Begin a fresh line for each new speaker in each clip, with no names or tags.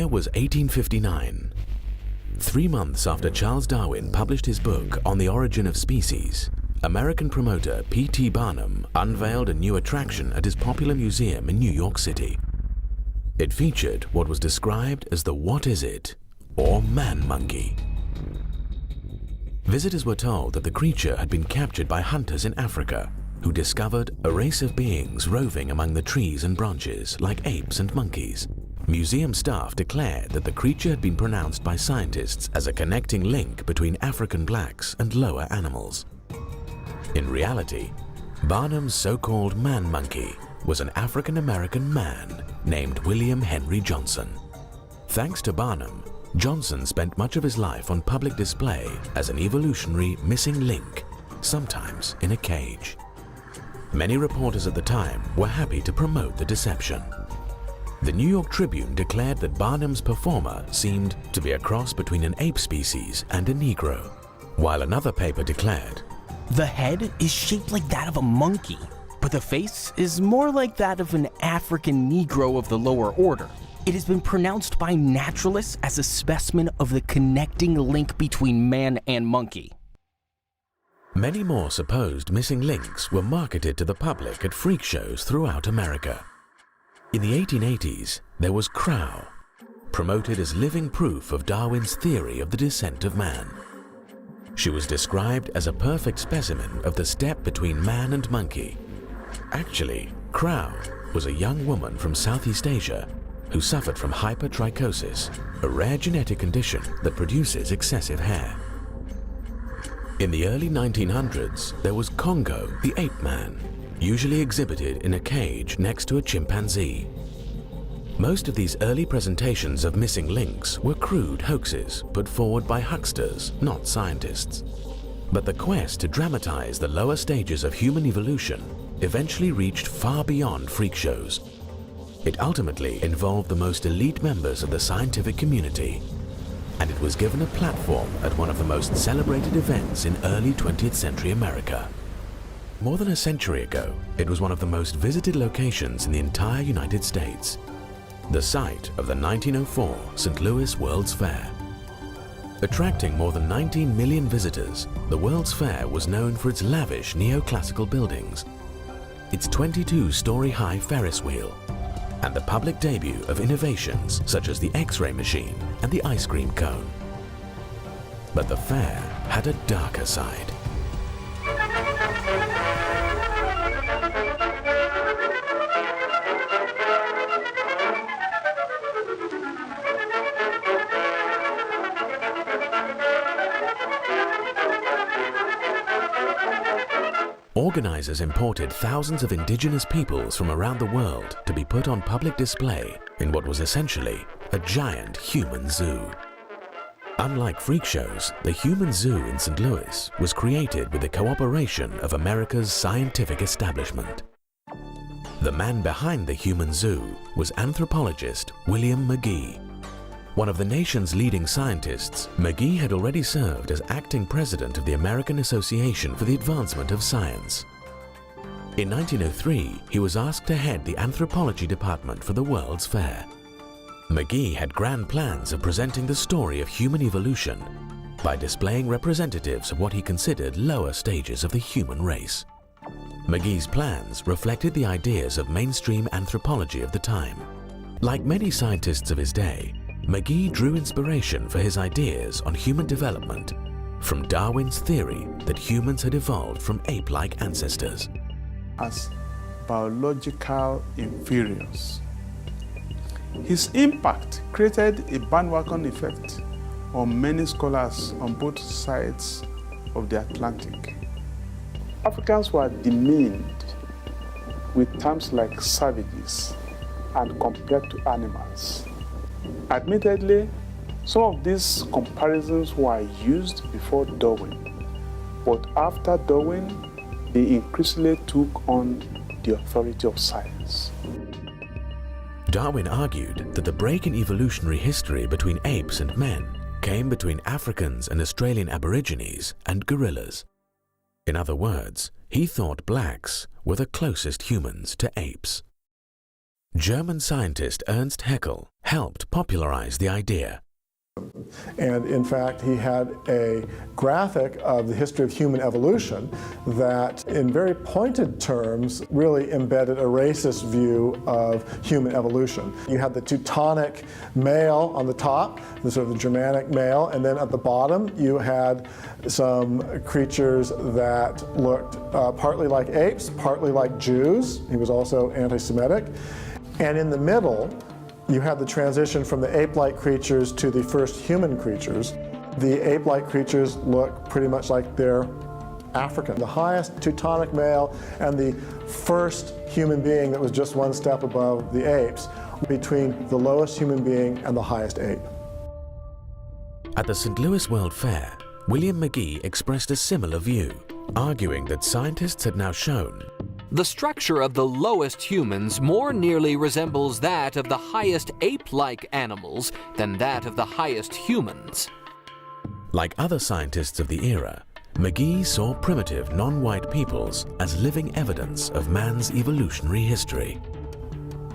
was 1859. 3 months after Charles Darwin published his book On the Origin of Species, American promoter P.T. Barnum unveiled a new attraction at his popular museum in New York City. It featured what was described as the "What is it?" or man monkey. Visitors were told that the creature had been captured by hunters in Africa, who discovered a race of beings roving among the trees and branches like apes and monkeys. Museum staff declared that the creature had been pronounced by scientists as a connecting link between African blacks and lower animals. In reality, Barnum's so-called man monkey was an African-American man named William Henry Johnson. Thanks to Barnum, Johnson spent much of his life on public display as an evolutionary missing link, sometimes in a cage. Many reporters at the time were happy to promote the deception. The New York Tribune declared that Barnum's performer seemed to be a cross between an ape species and a Negro, while another paper declared,
"The head is shaped like that of a monkey, but the face is more like that of an African Negro of the lower order. It has been pronounced by naturalists as a specimen of the connecting link between man and monkey."
Many more supposed missing links were marketed to the public at freak shows throughout America. In the 1880s, there was Crow, promoted as living proof of Darwin's theory of the descent of man. She was described as a perfect specimen of the step between man and monkey. Actually, Crow was a young woman from Southeast Asia who suffered from hypertrichosis, a rare genetic condition that produces excessive hair. In the early 1900s, there was Congo, the ape man, usually exhibited in a cage next to a chimpanzee. Most of these early presentations of missing links were crude hoaxes put forward by hucksters, not scientists. But the quest to dramatize the lower stages of human evolution eventually reached far beyond freak shows. It ultimately involved the most elite members of the scientific community, and it was given a platform at one of the most celebrated events in early 20th century America. More than a century ago, it was one of the most visited locations in the entire United States, the site of the 1904 St. Louis World's Fair. Attracting more than 19 million visitors, the World's Fair was known for its lavish neoclassical buildings, its 22-story high Ferris wheel, and the public debut of innovations such as the X-ray machine and the ice cream cone. But the fair had a darker side. Organizers imported thousands of indigenous peoples from around the world to be put on public display in what was essentially a giant human zoo. Unlike freak shows, the human zoo in St. Louis was created with the cooperation of America's scientific establishment. The man behind the human zoo was anthropologist William McGee. One of the nation's leading scientists, McGee had already served as acting president of the American Association for the Advancement of Science. In 1903, he was asked to head the anthropology department for the World's Fair. McGee had grand plans of presenting the story of human evolution by displaying representatives of what he considered lower stages of the human race. McGee's plans reflected the ideas of mainstream anthropology of the time. Like many scientists of his day, McGee drew inspiration for his ideas on human development from Darwin's theory that humans had evolved from ape-like ancestors.
As biological inferiors. His impact created a bandwagon effect on many scholars on both sides of the Atlantic. Africans were demeaned with terms like savages and compared to animals. Admittedly, some of these comparisons were used before Darwin, but after Darwin, they increasingly took on the authority of science.
Darwin argued that the break in evolutionary history between apes and men came between Africans and Australian Aborigines and gorillas. In other words, he thought blacks were the closest humans to apes. German scientist Ernst Haeckel helped popularize the idea.
And in fact, he had a graphic of the history of human evolution that, in very pointed terms, really embedded a racist view of human evolution. You had the Teutonic male on the top, the sort of the Germanic male, and then at the bottom you had some creatures that looked partly like apes, partly like Jews. He was also anti-Semitic. And in the middle, you had the transition from the ape-like creatures to the first human creatures. The ape-like creatures look pretty much like they're African. The highest Teutonic male and the first human being that was just one step above the apes, between the lowest human being and the highest ape.
At the St. Louis World Fair, William McGee expressed a similar view, arguing that scientists had now shown
the structure of the lowest humans more nearly resembles that of the highest ape-like animals than that of the highest humans.
Like other scientists of the era, McGee saw primitive non-white peoples as living evidence of man's evolutionary history.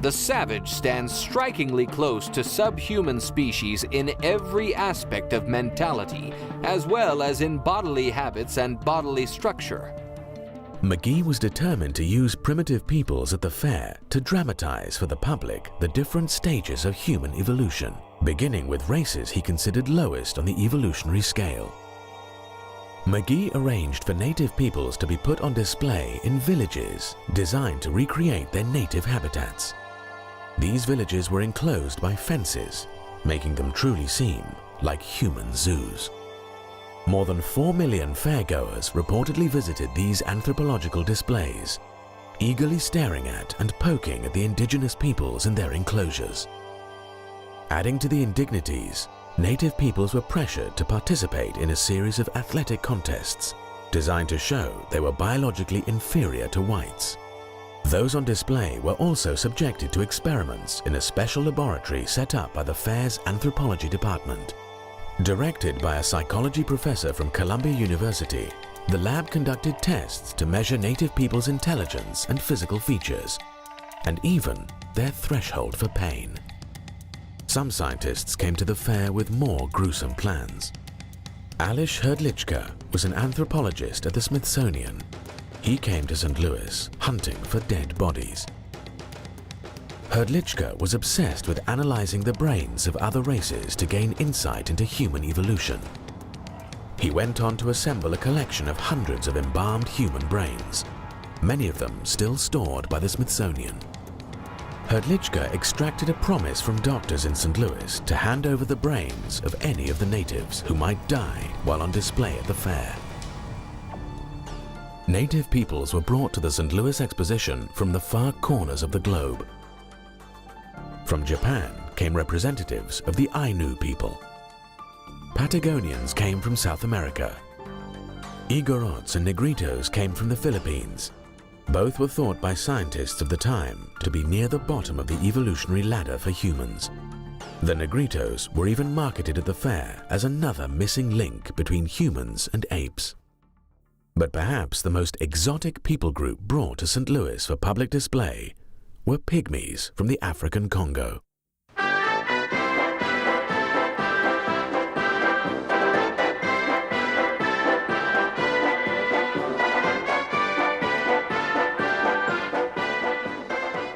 The savage stands strikingly close to subhuman species in every aspect of mentality, as well as in bodily habits and bodily structure.
McGee was determined to use primitive peoples at the fair to dramatize for the public the different stages of human evolution, beginning with races he considered lowest on the evolutionary scale. McGee arranged for native peoples to be put on display in villages designed to recreate their native habitats. These villages were enclosed by fences, making them truly seem like human zoos. More than 4 million fairgoers reportedly visited these anthropological displays, eagerly staring at and poking at the indigenous peoples in their enclosures. Adding to the indignities, native peoples were pressured to participate in a series of athletic contests designed to show they were biologically inferior to whites. Those on display were also subjected to experiments in a special laboratory set up by the fair's anthropology department. Directed by a psychology professor from Columbia University, the lab conducted tests to measure native people's intelligence and physical features, and even their threshold for pain. Some scientists came to the fair with more gruesome plans. Alish Hrdlicka was an anthropologist at the Smithsonian. He came to St. Louis hunting for dead bodies. Hrdlicka was obsessed with analyzing the brains of other races to gain insight into human evolution. He went on to assemble a collection of hundreds of embalmed human brains, many of them still stored by the Smithsonian. Hrdlicka extracted a promise from doctors in St. Louis to hand over the brains of any of the natives who might die while on display at the fair. Native peoples were brought to the St. Louis Exposition from the far corners of the globe. From Japan came representatives of the Ainu people. Patagonians came from South America. Igorots and Negritos came from the Philippines. Both were thought by scientists of the time to be near the bottom of the evolutionary ladder for humans. The Negritos were even marketed at the fair as another missing link between humans and apes. But perhaps the most exotic people group brought to St. Louis for public display were pygmies from the African Congo.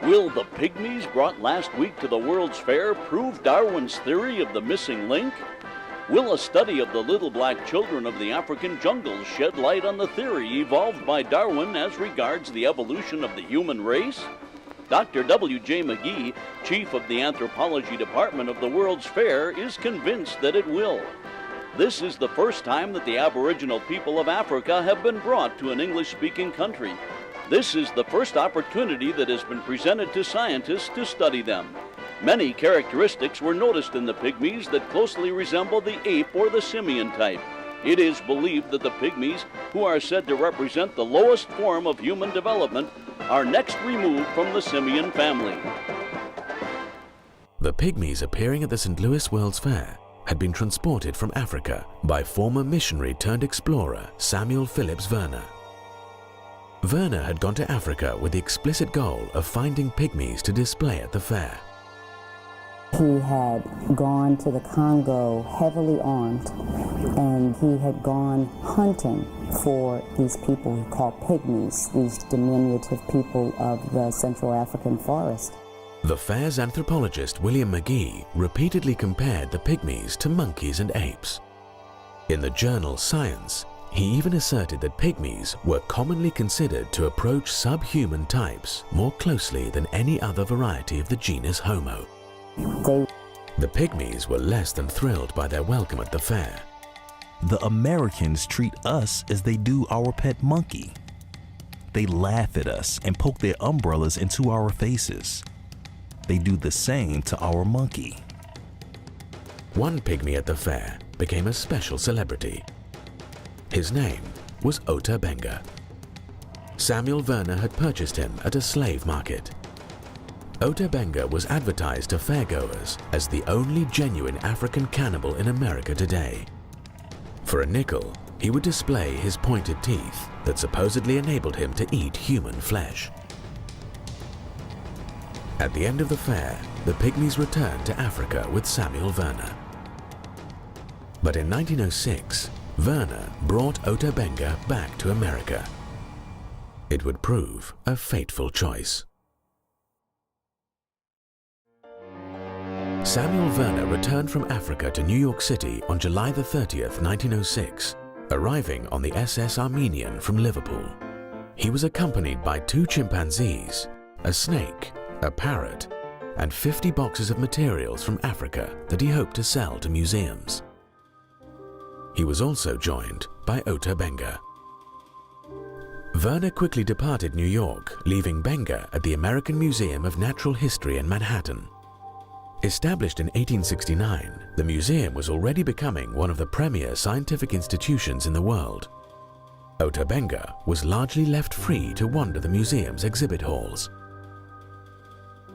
Will the pygmies brought last week to the World's Fair prove Darwin's theory of the missing link? Will a study of the little black children of the African jungles shed light on the theory evolved by Darwin as regards the evolution of the human race? Dr. W.J. McGee, chief of the anthropology department of the World's Fair, is convinced that it will. This is the first time that the Aboriginal people of Africa have been brought to an English-speaking country. This is the first opportunity that has been presented to scientists to study them. Many characteristics were noticed in the pygmies that closely resemble the ape or the simian type. It is believed that the pygmies, who are said to represent the lowest form of human development, are next removed from the simian family.
The pygmies appearing at the St. Louis World's Fair had been transported from Africa by former missionary turned explorer Samuel Phillips Werner. Werner had gone to Africa with the explicit goal of finding pygmies to display at the fair.
He had gone to the Congo heavily armed, and he had gone hunting for these people he called pygmies, these diminutive people of the Central African forest.
The fair's anthropologist William McGee repeatedly compared the pygmies to monkeys and apes. In the journal Science, he even asserted that pygmies were commonly considered to approach subhuman types more closely than any other variety of the genus Homo. The pygmies were less than thrilled by their welcome at the fair.
The Americans treat us as they do our pet monkey. They laugh at us and poke their umbrellas into our faces. They do the same to our monkey.
One pygmy at the fair became a special celebrity. His name was Ota Benga. Samuel Werner had purchased him at a slave market. Ota Benga was advertised to fairgoers as the only genuine African cannibal in America today. For a nickel, he would display his pointed teeth that supposedly enabled him to eat human flesh. At the end of the fair, the pygmies returned to Africa with Samuel Werner. But in 1906, Werner brought Ota Benga back to America. It would prove a fateful choice. Samuel Werner returned from Africa to New York City on July the 30th, 1906, arriving on the SS Armenian from Liverpool. He was accompanied by 2 chimpanzees, a snake, a parrot, and 50 boxes of materials from Africa that he hoped to sell to museums. He was also joined by Ota Benga. Werner quickly departed New York, leaving Benga at the American Museum of Natural History in Manhattan. Established in 1869, the museum was already becoming one of the premier scientific institutions in the world. Ota Benga was largely left free to wander the museum's exhibit halls.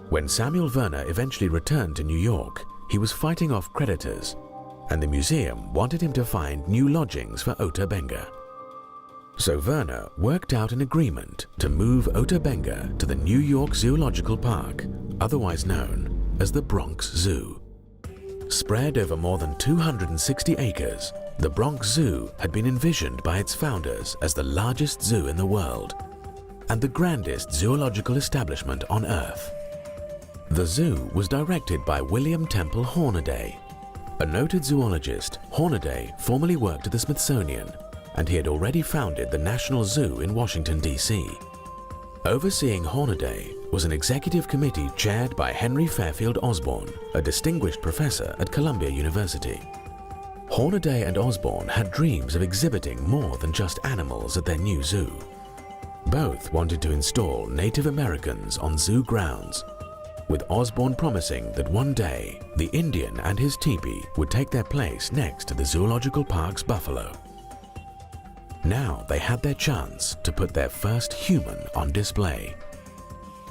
When Samuel Werner eventually returned to New York, he was fighting off creditors, and the museum wanted him to find new lodgings for Ota Benga. So Werner worked out an agreement to move Ota Benga to the New York Zoological Park, otherwise known as the Bronx Zoo. Spread over more than 260 acres, the Bronx Zoo had been envisioned by its founders as the largest zoo in the world and the grandest zoological establishment on Earth. The zoo was directed by William Temple Hornaday. A noted zoologist, Hornaday formerly worked at the Smithsonian, and he had already founded the National Zoo in Washington, D.C. Overseeing Hornaday was an executive committee chaired by Henry Fairfield Osborn, a distinguished professor at Columbia University. Hornaday and Osborn had dreams of exhibiting more than just animals at their new zoo. Both wanted to install Native Americans on zoo grounds, with Osborn promising that one day the Indian and his teepee would take their place next to the zoological park's buffalo. Now they had their chance to put their first human on display.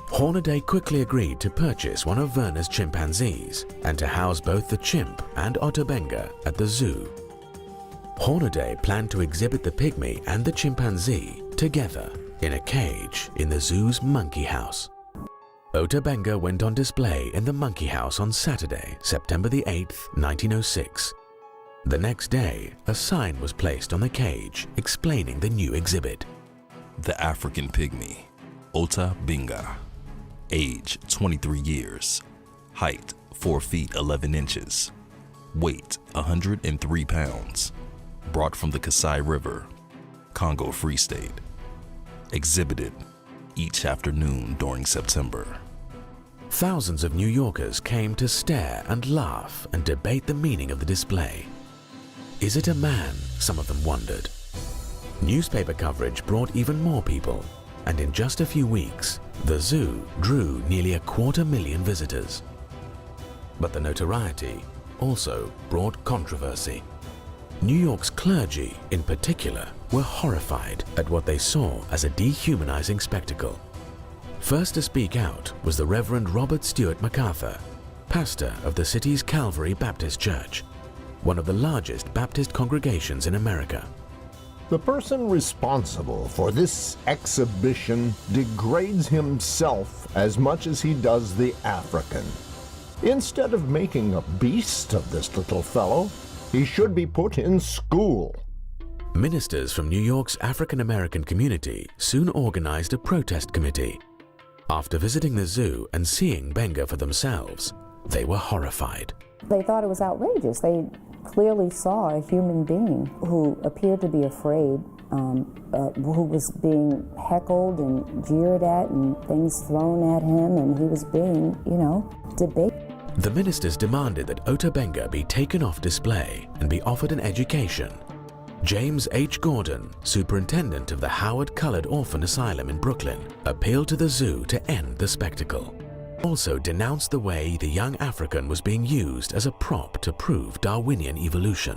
Hornaday quickly agreed to purchase one of Werner's chimpanzees and to house both the chimp and Ota Benga at the zoo. Hornaday planned to exhibit the pygmy and the chimpanzee together in a cage in the zoo's monkey house. Ota Benga went on display in the monkey house on Saturday, September the 8th, 1906. The next day, a sign was placed on the cage explaining the new exhibit.
The African Pygmy, Ota Benga. Age 23 years. Height 4 feet 11 inches. Weight 103 pounds. Brought from the Kasai River, Congo Free State. Exhibited each afternoon during September.
Thousands of New Yorkers came to stare and laugh and debate the meaning of the display. Is it a man? Some of them wondered. Newspaper coverage brought even more people, and in just a few weeks, the zoo drew nearly 250,000 visitors. But the notoriety also brought controversy. New York's clergy, in particular, were horrified at what they saw as a dehumanizing spectacle. First to speak out was the Reverend Robert Stewart MacArthur, pastor of the city's Calvary Baptist Church, one of the largest Baptist congregations in America.
The person responsible for this exhibition degrades himself as much as he does the African. Instead of making a beast of this little fellow, he should be put in school.
Ministers from New York's African American community soon organized a protest committee. After visiting the zoo and seeing Benga for themselves, they were horrified.
They thought it was outrageous. They clearly saw a human being who appeared to be afraid, who was being heckled and jeered at and things thrown at him, and he was being, debated.
The ministers demanded that Ota Benga be taken off display and be offered an education. James H. Gordon, superintendent of the Howard Colored Orphan Asylum in Brooklyn, appealed to the zoo to end the spectacle. Also denounced the way the young African was being used as a prop to prove Darwinian evolution.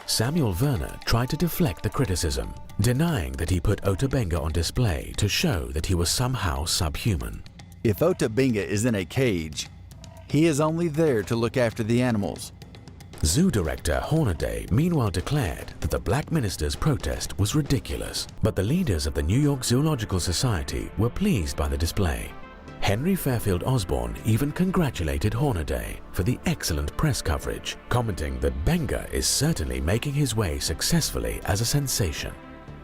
Samuel Werner tried to deflect the criticism, denying that he put Ota Benga on display to show that he was somehow subhuman.
If Ota Benga is in a cage, he is only there to look after the animals.
Zoo director Hornaday meanwhile declared that the black minister's protest was ridiculous, but the leaders of the New York Zoological Society were pleased by the display. Henry Fairfield Osborne even congratulated Hornaday for the excellent press coverage, commenting that Benga is certainly making his way successfully as a sensation.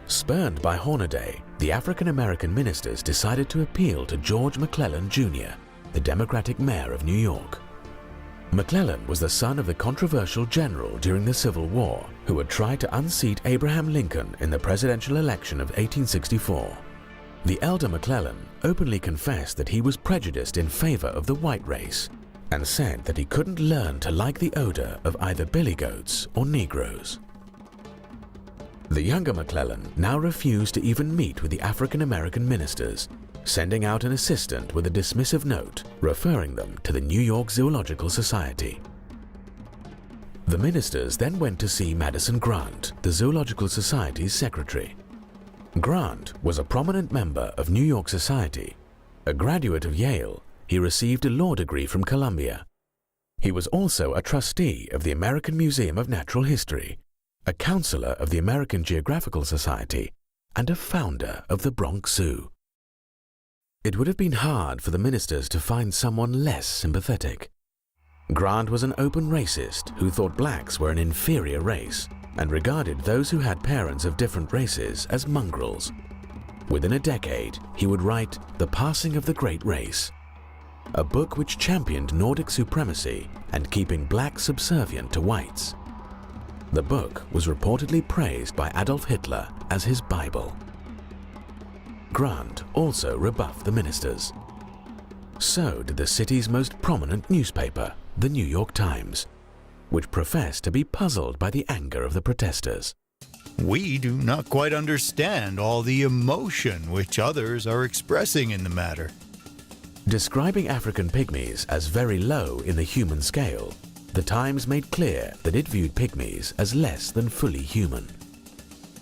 Spurned by Hornaday, the African-American ministers decided to appeal to George McClellan Jr., the Democratic mayor of New York. McClellan was the son of the controversial general during the Civil War who had tried to unseat Abraham Lincoln in the presidential election of 1864. The elder McClellan openly confessed that he was prejudiced in favor of the white race and said that he couldn't learn to like the odor of either billy goats or Negroes. The younger McClellan now refused to even meet with the African-American ministers, sending out an assistant with a dismissive note referring them to the New York Zoological Society. The ministers then went to see Madison Grant, the Zoological Society's secretary. Grant was a prominent member of New York Society. A graduate of Yale, he received a law degree from Columbia. He was also a trustee of the American Museum of Natural History, a counselor of the American Geographical Society, and a founder of the Bronx Zoo. It would have been hard for the ministers to find someone less sympathetic. Grant was an open racist who thought blacks were an inferior race and regarded those who had parents of different races as mongrels. Within a decade, he would write The Passing of the Great Race, a book which championed Nordic supremacy and keeping blacks subservient to whites. The book was reportedly praised by Adolf Hitler as his Bible. Grant also rebuffed the ministers. So did the city's most prominent newspaper, the New York Times, which professed to be puzzled by the anger of the protesters.
We do not quite understand all the emotion which others are expressing in the matter.
Describing African pygmies as very low in the human scale, the Times made clear that it viewed pygmies as less than fully human.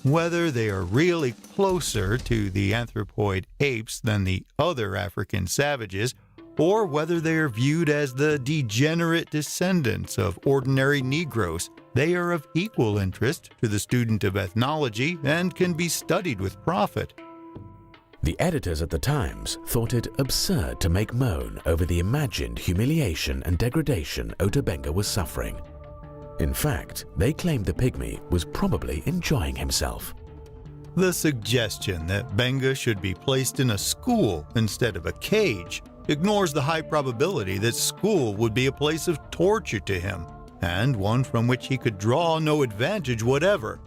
Whether they are really closer to the anthropoid apes than the other African savages, or whether they are viewed as the degenerate descendants of ordinary Negroes, they are of equal interest to the student of ethnology and can be studied with profit.
The editors at the Times thought it absurd to make moan over the imagined humiliation and degradation Ota Benga was suffering. In fact, they claimed the pygmy was probably enjoying himself.
The suggestion that Benga should be placed in a school instead of a cage ignores the high probability that school would be a place of torture to him, and one from which he could draw no advantage whatever.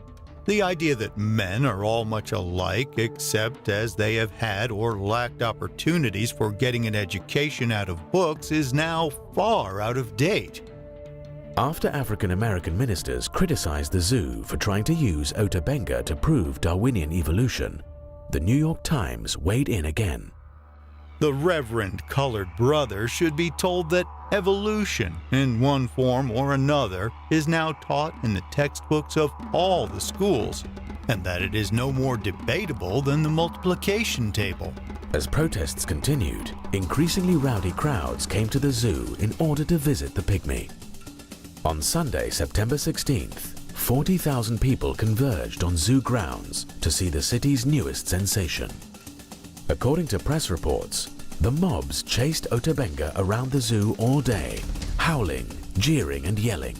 The idea that men are all much alike except as they have had or lacked opportunities for getting an education out of books is now far out of date.
After African-American ministers criticized the zoo for trying to use Ota Benga to prove Darwinian evolution, the New York Times weighed in again.
The Reverend Colored Brother should be told that evolution, in one form or another, is now taught in the textbooks of all the schools, and that it is no more debatable than the multiplication table.
As protests continued, increasingly rowdy crowds came to the zoo in order to visit the pygmy. On Sunday, September 16th, 40,000 people converged on zoo grounds to see the city's newest sensation. According to press reports, the mobs chased Ota Benga around the zoo all day, howling, jeering and yelling.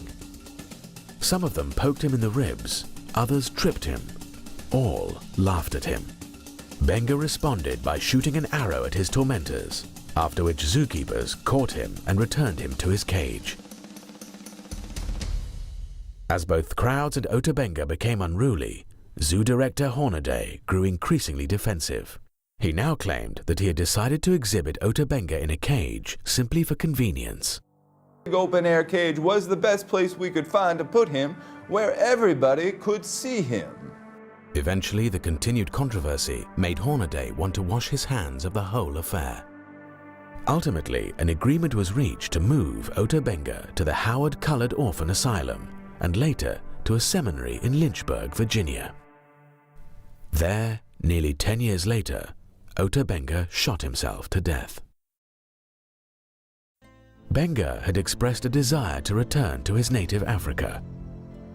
Some of them poked him in the ribs, others tripped him. All laughed at him. Benga responded by shooting an arrow at his tormentors, after which zookeepers caught him and returned him to his cage. As both crowds and Ota Benga became unruly, zoo director Hornaday grew increasingly defensive. He now claimed that he had decided to exhibit Ota Benga in a cage simply for convenience.
The open-air cage was the best place we could find to put him, where everybody could see him.
Eventually, the continued controversy made Hornaday want to wash his hands of the whole affair. Ultimately, an agreement was reached to move Ota Benga to the Howard Colored Orphan Asylum and later to a seminary in Lynchburg, Virginia. There, nearly 10 years later, Ota Benga shot himself to death. Benga had expressed a desire to return to his native Africa,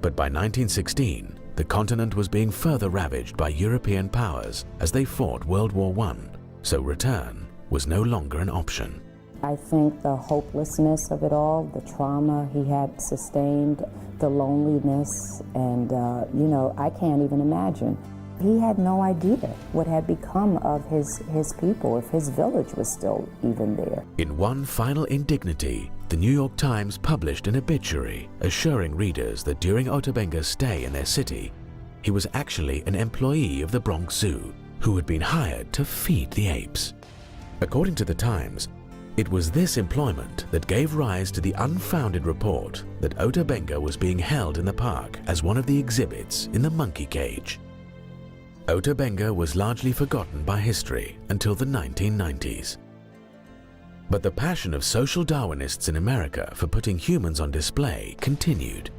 but by 1916, the continent was being further ravaged by European powers as they fought World War I, so return was no longer an option.
I think the hopelessness of it all, the trauma he had sustained, the loneliness, and I can't even imagine. He had no idea what had become of his people, if his village was still even there.
In one final indignity, the New York Times published an obituary assuring readers that during Ota Benga's stay in their city, he was actually an employee of the Bronx Zoo who had been hired to feed the apes. According to the Times, it was this employment that gave rise to the unfounded report that Ota Benga was being held in the park as one of the exhibits in the monkey cage. Ota Benga was largely forgotten by history until the 1990s. But the passion of social Darwinists in America for putting humans on display continued.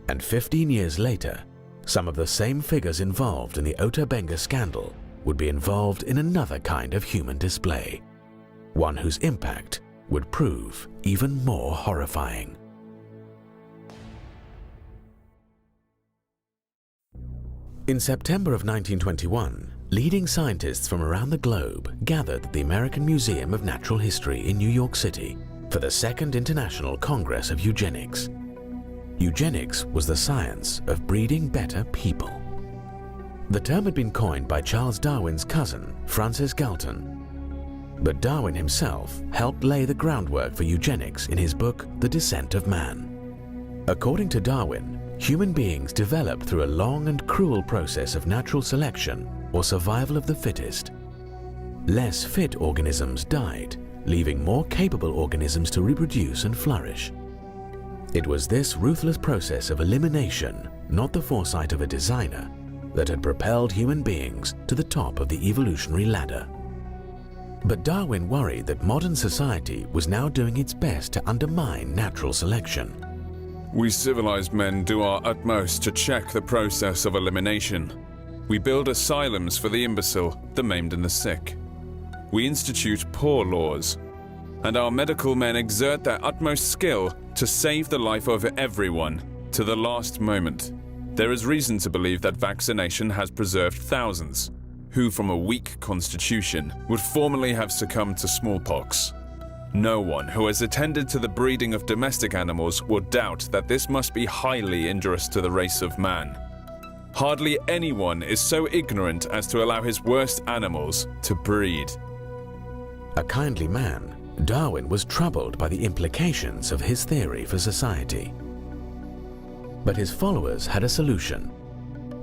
And 15 years later, some of the same figures involved in the Ota Benga scandal would be involved in another kind of human display, one whose impact would prove even more horrifying. In September of 1921, leading scientists from around the globe gathered at the American Museum of Natural History in New York City for the Second International Congress of Eugenics. Eugenics was the science of breeding better people. The term had been coined by Charles Darwin's cousin, Francis Galton. But Darwin himself helped lay the groundwork for eugenics in his book, The Descent of Man. According to Darwin, human beings developed through a long and cruel process of natural selection or survival of the fittest. Less fit organisms died, leaving more capable organisms to reproduce and flourish. It was this ruthless process of elimination, not the foresight of a designer, that had propelled human beings to the top of the evolutionary ladder. But Darwin worried that modern society was now doing its best to undermine natural selection.
We civilized men do our utmost to check the process of elimination. We build asylums for the imbecile, the maimed and the sick. We institute poor laws, and our medical men exert their utmost skill to save the life of everyone to the last moment. There is reason to believe that vaccination has preserved thousands who, from a weak constitution, would formerly have succumbed to smallpox. No one who has attended to the breeding of domestic animals would doubt that this must be highly injurious to the race of man. Hardly anyone is so ignorant as to allow his worst animals to breed.
A kindly man, Darwin was troubled by the implications of his theory for society. But his followers had a solution.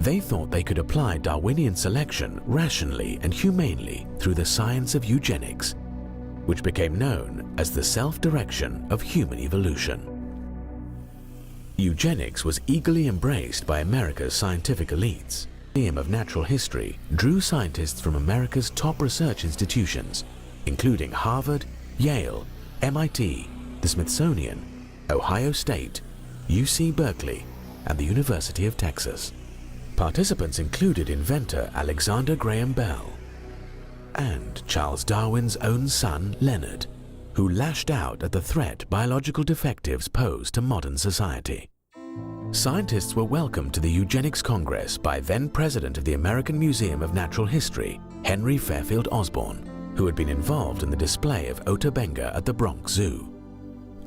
They thought they could apply Darwinian selection rationally and humanely through the science of eugenics, which became known as the self-direction of human evolution. Eugenics was eagerly embraced by America's scientific elites. The Museum of Natural History drew scientists from America's top research institutions, including Harvard, Yale, MIT, the Smithsonian, Ohio State, UC Berkeley, and the University of Texas. Participants included inventor Alexander Graham Bell and Charles Darwin's own son, Leonard, who lashed out at the threat biological defectives posed to modern society. Scientists were welcomed to the Eugenics Congress by then President of the American Museum of Natural History, Henry Fairfield Osborn, who had been involved in the display of Ota Benga at the Bronx Zoo.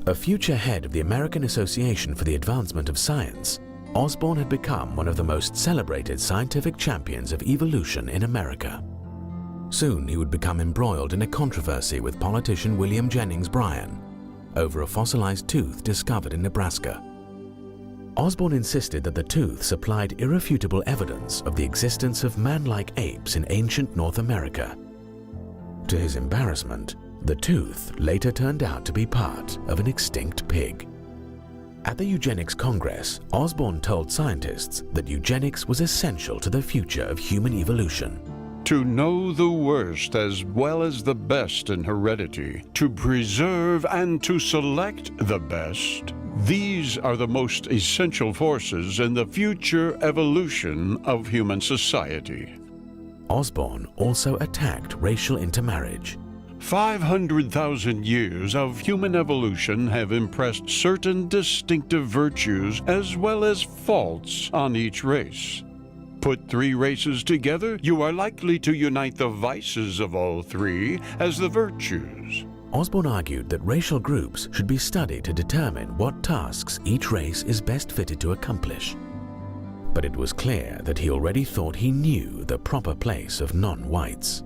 A future head of the American Association for the Advancement of Science, Osborn had become one of the most celebrated scientific champions of evolution in America. Soon he would become embroiled in a controversy with politician William Jennings Bryan over a fossilized tooth discovered in Nebraska. Osborn insisted that the tooth supplied irrefutable evidence of the existence of man-like apes in ancient North America. To his embarrassment, the tooth later turned out to be part of an extinct pig. At the Eugenics Congress, Osborn told scientists that eugenics was essential to the future of human evolution.
To know the worst as well as the best in heredity, to preserve and to select the best, these are the most essential forces in the future evolution of human society.
Osborn also attacked racial intermarriage.
500,000 years of human evolution have impressed certain distinctive virtues as well as faults on each race. Put three races together, you are likely to unite the vices of all three as the virtues.
Osborn argued that racial groups should be studied to determine what tasks each race is best fitted to accomplish. But it was clear that he already thought he knew the proper place of non-whites.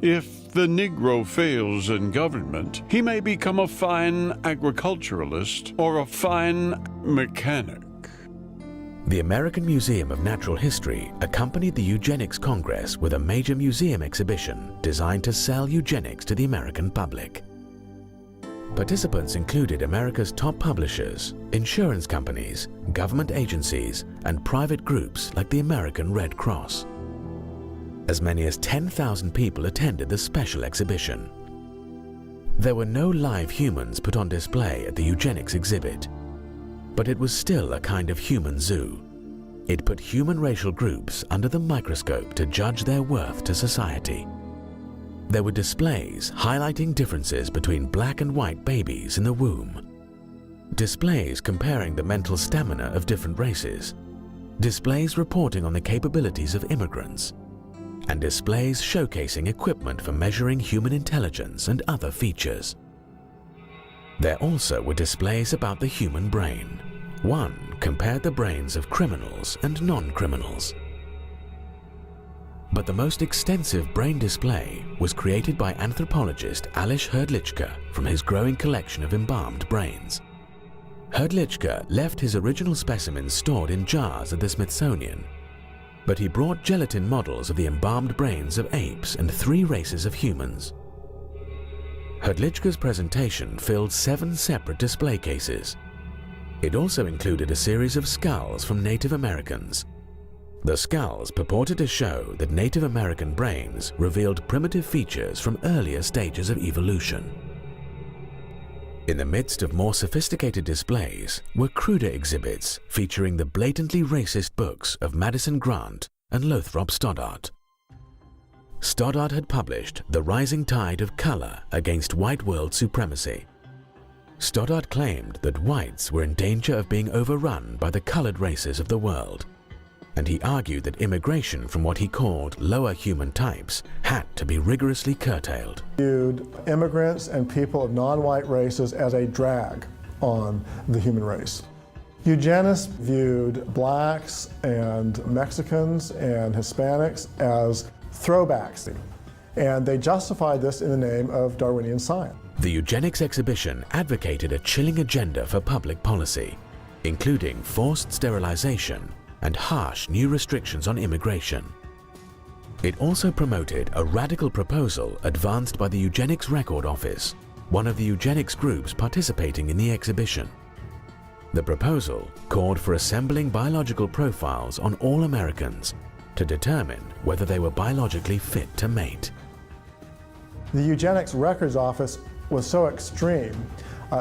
If the Negro fails in government, he may become a fine agriculturalist or a fine mechanic.
The American Museum of Natural History accompanied the Eugenics Congress with a major museum exhibition designed to sell eugenics to the American public. Participants included America's top publishers, insurance companies, government agencies, and private groups like the American Red Cross. As many as 10,000 people attended the special exhibition. There were no live humans put on display at the eugenics exhibit, but it was still a kind of human zoo. It put human racial groups under the microscope to judge their worth to society. There were displays highlighting differences between black and white babies in the womb, displays comparing the mental stamina of different races, displays reporting on the capabilities of immigrants, and displays showcasing equipment for measuring human intelligence and other features. There also were displays about the human brain. One compared the brains of criminals and non-criminals. But the most extensive brain display was created by anthropologist Alois Hrdlicka from his growing collection of embalmed brains. Hrdlicka left his original specimens stored in jars at the Smithsonian, but he brought gelatin models of the embalmed brains of apes and 3 races of humans. Hrdlicka's presentation filled 7 separate display cases. It also included a series of skulls from Native Americans. The skulls purported to show that Native American brains revealed primitive features from earlier stages of evolution. In the midst of more sophisticated displays were cruder exhibits featuring the blatantly racist books of Madison Grant and Lothrop Stoddart. Stoddart had published The Rising Tide of Color Against White World Supremacy. Stoddart claimed that whites were in danger of being overrun by the colored races of the world, and he argued that immigration from what he called lower human types had to be rigorously curtailed.
He viewed immigrants and people of non-white races as a drag on the human race. Eugenists viewed blacks and Mexicans and Hispanics as throwbacks, and they justified this in the name of Darwinian science.
The eugenics exhibition advocated a chilling agenda for public policy, including forced sterilization and harsh new restrictions on immigration. It also promoted a radical proposal advanced by the Eugenics Record Office, one of the eugenics groups participating in the exhibition. The proposal called for assembling biological profiles on all Americans to determine whether they were biologically fit to mate.
The Eugenics Records Office was so extreme,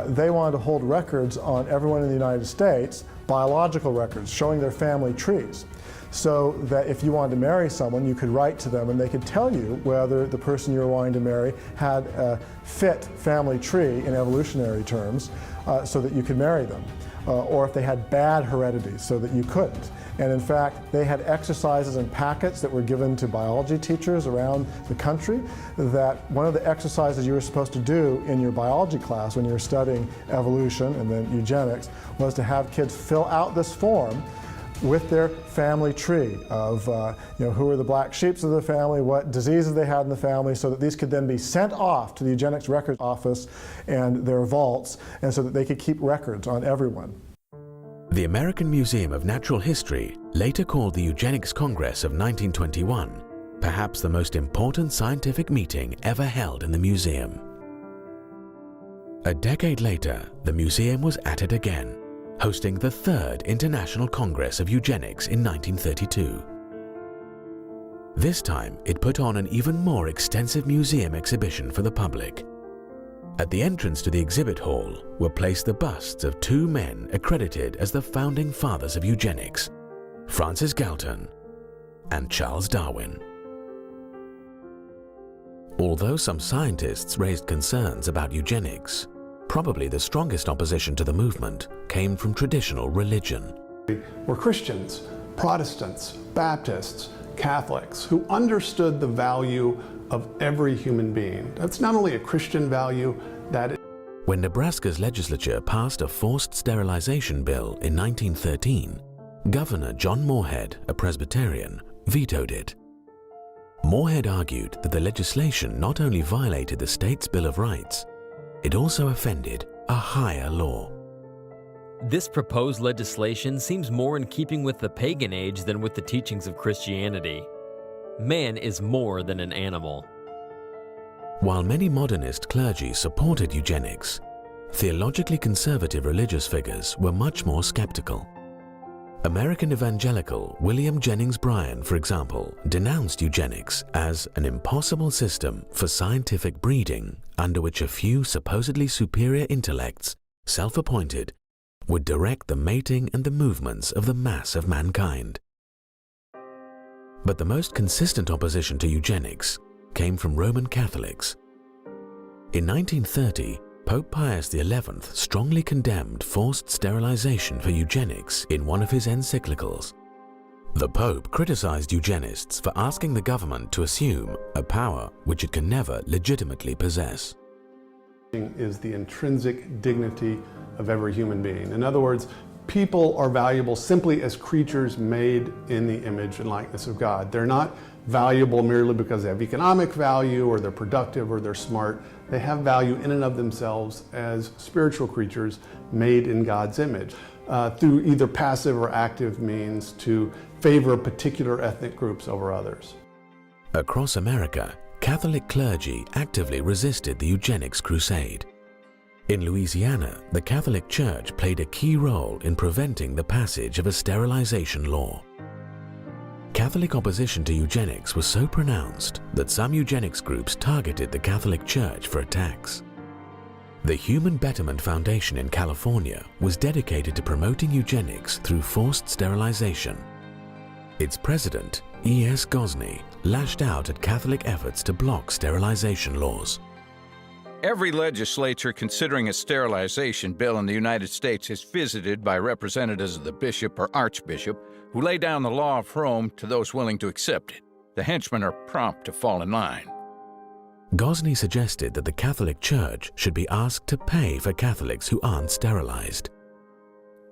they wanted to hold records on everyone in the United States, biological records showing their family trees, so that if you wanted to marry someone, you could write to them and they could tell you whether the person you were wanting to marry had a fit family tree in evolutionary terms, so that you could marry them. or if they had bad heredity so that you couldn't. And in fact, they had exercises and packets that were given to biology teachers around the country, that one of the exercises you were supposed to do in your biology class when you were studying evolution and then eugenics was to have kids fill out this form with their family tree of who were the black sheeps of the family, what diseases they had in the family, so that these could then be sent off to the eugenics records office and their vaults, and so that they could keep records on everyone.
The American Museum of Natural History, later called the Eugenics Congress of 1921, perhaps the most important scientific meeting ever held in the museum. A decade later, the museum was at it again, hosting the Third International Congress of Eugenics in 1932. This time, it put on an even more extensive museum exhibition for the public. At the entrance to the exhibit hall were placed the busts of two men accredited as the founding fathers of eugenics, Francis Galton and Charles Darwin. Although some scientists raised concerns about eugenics, probably the strongest opposition to the movement came from traditional religion.
Were Christians, Protestants, Baptists, Catholics who understood the value of every human being. That's not only a Christian value,
When Nebraska's legislature passed a forced sterilization bill in 1913, Governor John Moorhead, a Presbyterian, vetoed it. Moorhead argued that the legislation not only violated the state's Bill of Rights, it also offended a higher law.
This proposed legislation seems more in keeping with the pagan age than with the teachings of Christianity. Man is more than an animal.
While many modernist clergy supported eugenics, theologically conservative religious figures were much more skeptical. American evangelical William Jennings Bryan, for example, denounced eugenics as an impossible system for scientific breeding under which a few supposedly superior intellects, self-appointed, would direct the mating and the movements of the mass of mankind. But the most consistent opposition to eugenics came from Roman Catholics. In 1930, Pope Pius XI strongly condemned forced sterilization for eugenics in one of his encyclicals. The Pope criticized eugenists for asking the government to assume a power which it can never legitimately possess.
is the intrinsic dignity of every human being. In other words, people are valuable simply as creatures made in the image and likeness of God. They're not valuable merely because they have economic value or they're productive or they're smart. They have value in and of themselves as spiritual creatures made in God's image through either passive or active means to favor particular ethnic groups over others.
Across America, Catholic clergy actively resisted the eugenics crusade. In Louisiana, the Catholic Church played a key role in preventing the passage of a sterilization law. Catholic opposition to eugenics was so pronounced that some eugenics groups targeted the Catholic Church for attacks. The Human Betterment Foundation in California was dedicated to promoting eugenics through forced sterilization. Its president, E.S. Gosney, lashed out at Catholic efforts to block sterilization laws.
Every legislature considering a sterilization bill in the United States is visited by representatives of the bishop or archbishop who lay down the law of Rome to those willing to accept it. The henchmen are prompt to fall in line.
Gosney suggested that the Catholic Church should be asked to pay for Catholics who aren't sterilized.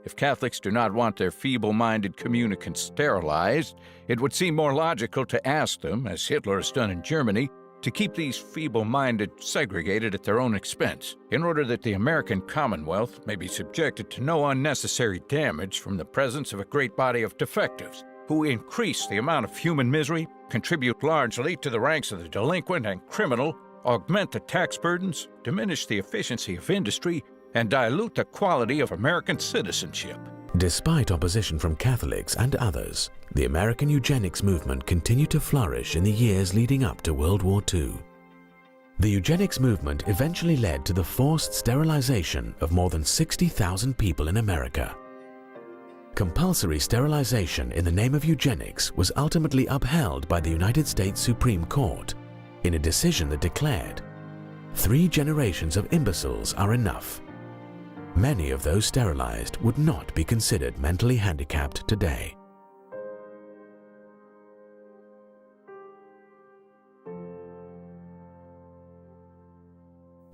If Catholics do not want their feeble-minded communicants sterilized, it would seem more logical to ask them, as Hitler has done in Germany, to keep these feeble-minded segregated at their own expense, in order that the American Commonwealth may be subjected to no unnecessary damage from the presence of a great body of defectives, who increase the amount of human misery, contribute largely to the ranks of the delinquent and criminal, augment the tax burdens, diminish the efficiency of industry, and dilute the quality of American citizenship.
Despite opposition from Catholics and others, the American eugenics movement continued to flourish in the years leading up to World War II. The eugenics movement eventually led to the forced sterilization of more than 60,000 people in America. Compulsory sterilization in the name of eugenics was ultimately upheld by the United States Supreme Court in a decision that declared, 3 generations of imbeciles are enough. many of those sterilized would not be considered mentally handicapped today.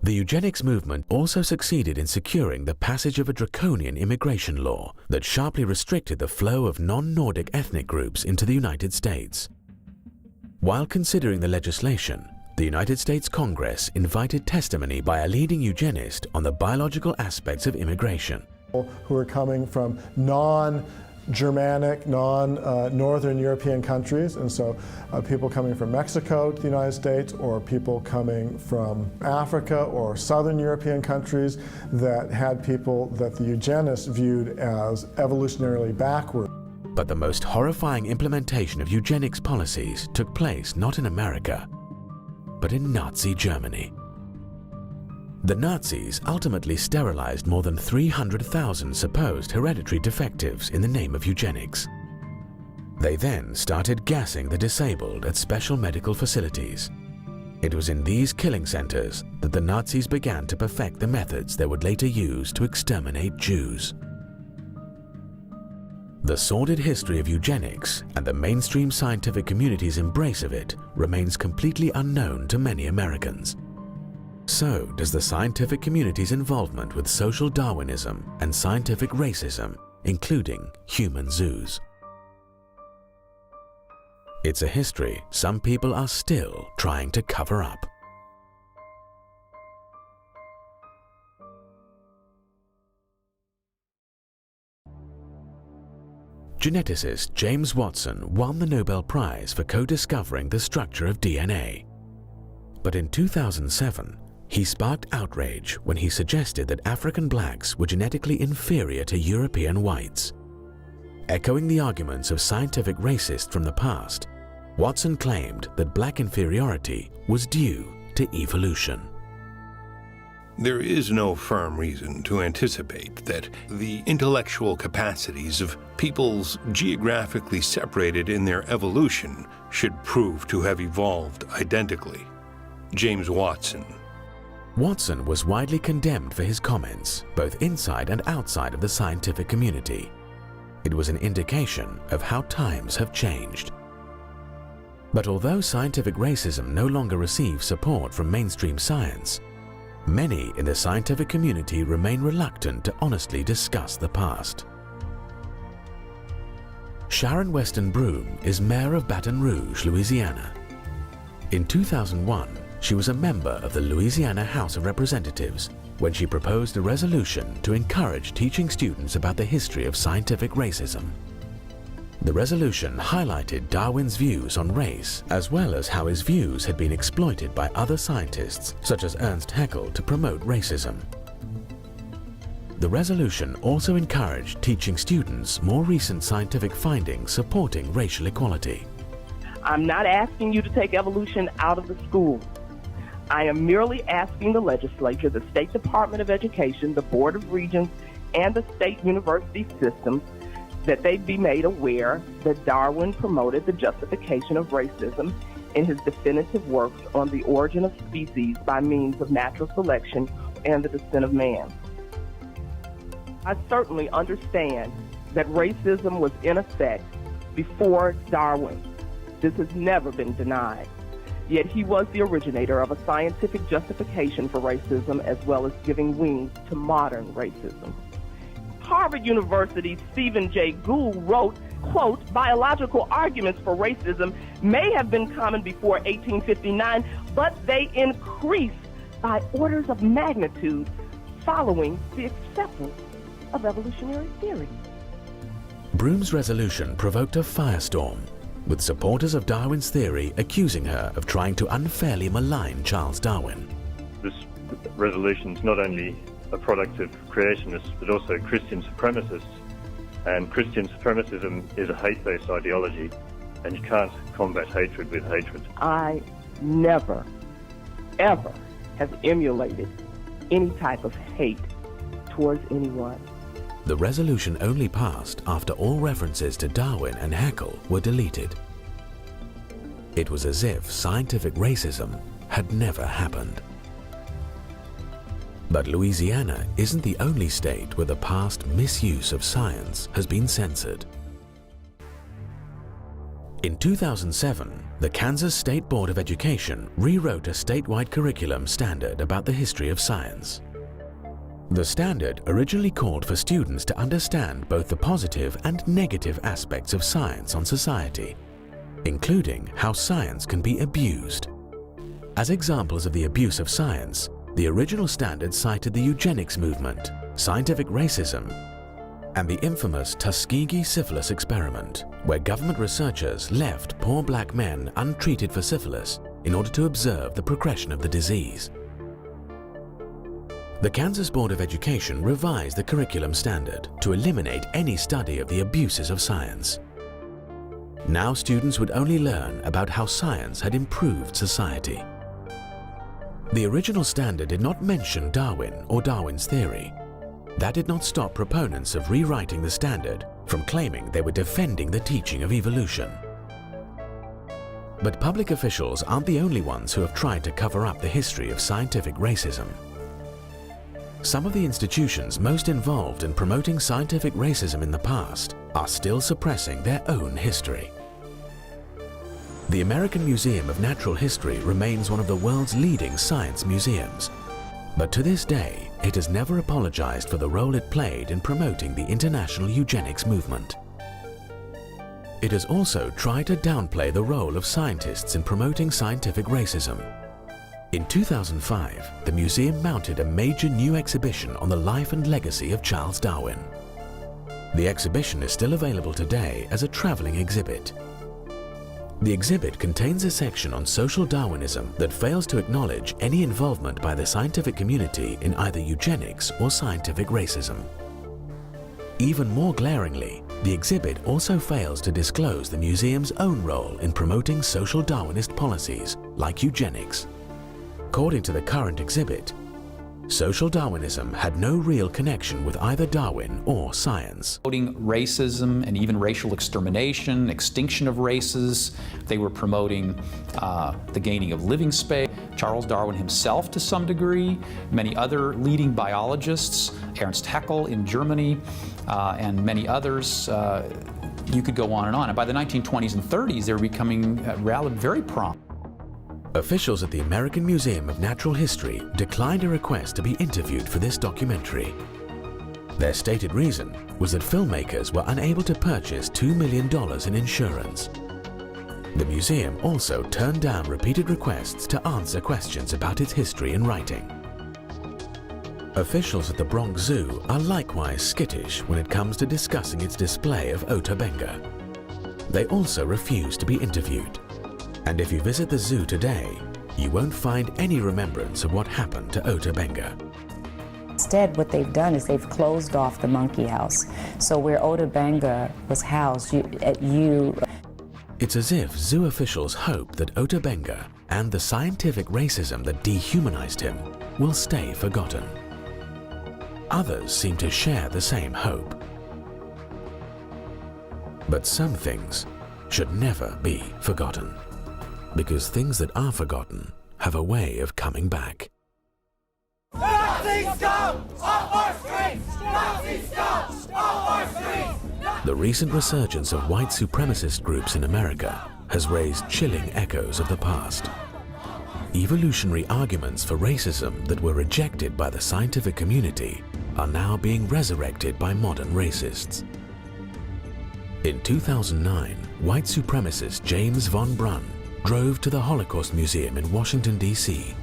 The eugenics movement also succeeded in securing the passage of a draconian immigration law that sharply restricted the flow of non-Nordic ethnic groups into the United States. While considering the legislation, the United States Congress invited testimony by a leading eugenist on the biological aspects of immigration.
Who are coming from non-Germanic, non-Northern European countries, and so people coming from Mexico to the United States, or people coming from Africa or Southern European countries that had people that the eugenists viewed as evolutionarily backward.
But the most horrifying implementation of eugenics policies took place not in America, but in Nazi Germany. The Nazis ultimately sterilized more than 300,000 supposed hereditary defectives in the name of eugenics. They then started gassing the disabled at special medical facilities. It was in these killing centers that the Nazis began to perfect the methods they would later use to exterminate Jews. The sordid history of eugenics and the mainstream scientific community's embrace of it remains completely unknown to many Americans. So does the scientific community's involvement with social Darwinism and scientific racism, including human zoos. It's a history some people are still trying to cover up. Geneticist James Watson won the Nobel Prize for co-discovering the structure of DNA. But in 2007, he sparked outrage when he suggested that African blacks were genetically inferior to European whites. Echoing the arguments of scientific racists from the past, Watson claimed that black inferiority was due to evolution.
There is no firm reason to anticipate that the intellectual capacities of peoples geographically separated in their evolution should prove to have evolved identically. James Watson.
Watson was widely condemned for his comments, both inside and outside of the scientific community. It was an indication of how times have changed. But although scientific racism no longer receives support from mainstream science, many in the scientific community remain reluctant to honestly discuss the past. Sharon Weston Broome is mayor of Baton Rouge, Louisiana. In 2001, she was a member of the Louisiana House of Representatives when she proposed a resolution to encourage teaching students about the history of scientific racism. The resolution highlighted Darwin's views on race, as well as how his views had been exploited by other scientists, such as Ernst Haeckel, to promote racism. The resolution also encouraged teaching students more recent scientific findings supporting racial equality.
I'm not asking you to take evolution out of the school. I am merely asking the legislature, the State Department of Education, the Board of Regents, and the state university systems that they be made aware that Darwin promoted the justification of racism in his definitive works on the origin of species by means of natural selection and the descent of man. I certainly understand that racism was in effect before Darwin. This has never been denied. Yet he was the originator of a scientific justification for racism, as well as giving wings to modern racism. Harvard University's Stephen Jay Gould wrote, quote, "Biological arguments for racism may have been common before 1859, but they increased by orders of magnitude following the acceptance of evolutionary theory."
Broome's resolution provoked a firestorm, with supporters of Darwin's theory accusing her of trying to unfairly malign Charles Darwin.
This resolution is not only a product of creationists, but also Christian supremacists. And Christian supremacism is a hate-based ideology, and you can't combat hatred with hatred.
I never, ever have emulated any type of hate towards anyone.
The resolution only passed after all references to Darwin and Haeckel were deleted. It was as if scientific racism had never happened. But Louisiana isn't the only state where the past misuse of science has been censored. In 2007, the Kansas State Board of Education rewrote a statewide curriculum standard about the history of science. The standard originally called for students to understand both the positive and negative aspects of science on society, including how science can be abused. As examples of the abuse of science, the original standard cited the eugenics movement, scientific racism, and the infamous Tuskegee syphilis experiment, where government researchers left poor black men untreated for syphilis in order to observe the progression of the disease. The Kansas Board of Education revised the curriculum standard to eliminate any study of the abuses of science. Now students would only learn about how science had improved society. The original standard did not mention Darwin or Darwin's theory. That did not stop proponents of rewriting the standard from claiming they were defending the teaching of evolution. But public officials aren't the only ones who have tried to cover up the history of scientific racism. Some of the institutions most involved in promoting scientific racism in the past are still suppressing their own history. The American Museum of Natural History remains one of the world's leading science museums, but to this day, it has never apologized for the role it played in promoting the international eugenics movement. It has also tried to downplay the role of scientists in promoting scientific racism. In 2005, the museum mounted a major new exhibition on the life and legacy of Charles Darwin. The exhibition is still available today as a traveling exhibit. The exhibit contains a section on social Darwinism that fails to acknowledge any involvement by the scientific community in either eugenics or scientific racism. Even more glaringly, the exhibit also fails to disclose the museum's own role in promoting social Darwinist policies like eugenics. According to the current exhibit, social Darwinism had no real connection with either Darwin or science.
Promoting racism and even racial extermination, extinction of races. They were promoting the gaining of living space. Charles Darwin himself to some degree, many other leading biologists, Ernst Haeckel in Germany, and many others. You could go on. And by the 1920s and 30s, they were becoming very prominent.
Officials at the American Museum of Natural History declined a request to be interviewed for this documentary. Their stated reason was that filmmakers were unable to purchase $2 million in insurance. The museum also turned down repeated requests to answer questions about its history in writing. Officials at the Bronx Zoo are likewise skittish when it comes to discussing its display of Ota Benga. They also refuse to be interviewed. And if you visit the zoo today, you won't find any remembrance of what happened to Ota Benga.
Instead, what they've done is they've closed off the monkey house. So where Ota Benga was housed,
It's as if zoo officials hope that Ota Benga and the scientific racism that dehumanized him will stay forgotten. Others seem to share the same hope. But some things should never be forgotten, because things that are forgotten have a way of coming back.
Nazis scum! Off our streets! Nazis scum! Off our streets!
The recent resurgence of white supremacist groups in America has raised chilling echoes of the past. Evolutionary arguments for racism that were rejected by the scientific community are now being resurrected by modern racists. In 2009, white supremacist James von Brunn drove to the Holocaust Museum in Washington, D.C.,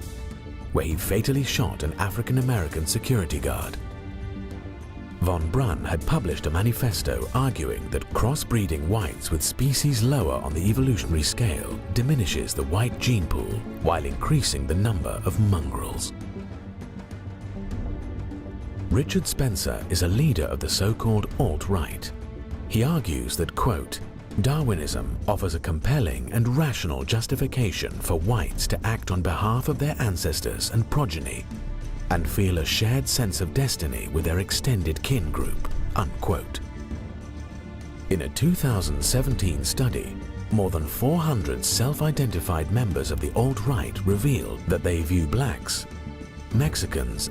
where he fatally shot an African-American security guard. Von Brunn had published a manifesto arguing that crossbreeding whites with species lower on the evolutionary scale diminishes the white gene pool while increasing the number of mongrels. Richard Spencer is a leader of the so-called alt-right. He argues that, quote, Darwinism offers a compelling and rational justification for whites to act on behalf of their ancestors and progeny and feel a shared sense of destiny with their extended kin group, unquote. In a 2017 study, more than 400 self-identified members of the alt-right revealed that they view blacks, Mexicans,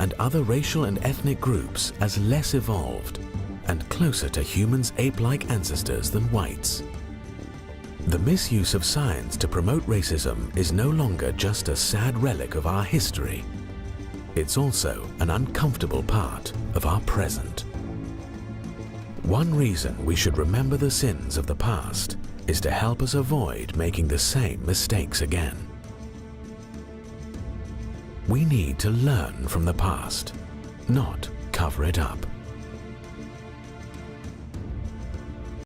and other racial and ethnic groups as less evolved and closer to humans' ape-like ancestors than whites. The misuse of science to promote racism is no longer just a sad relic of our history. It's also an uncomfortable part of our present. One reason we should remember the sins of the past is to help us avoid making the same mistakes again. We need to learn from the past, not cover it up.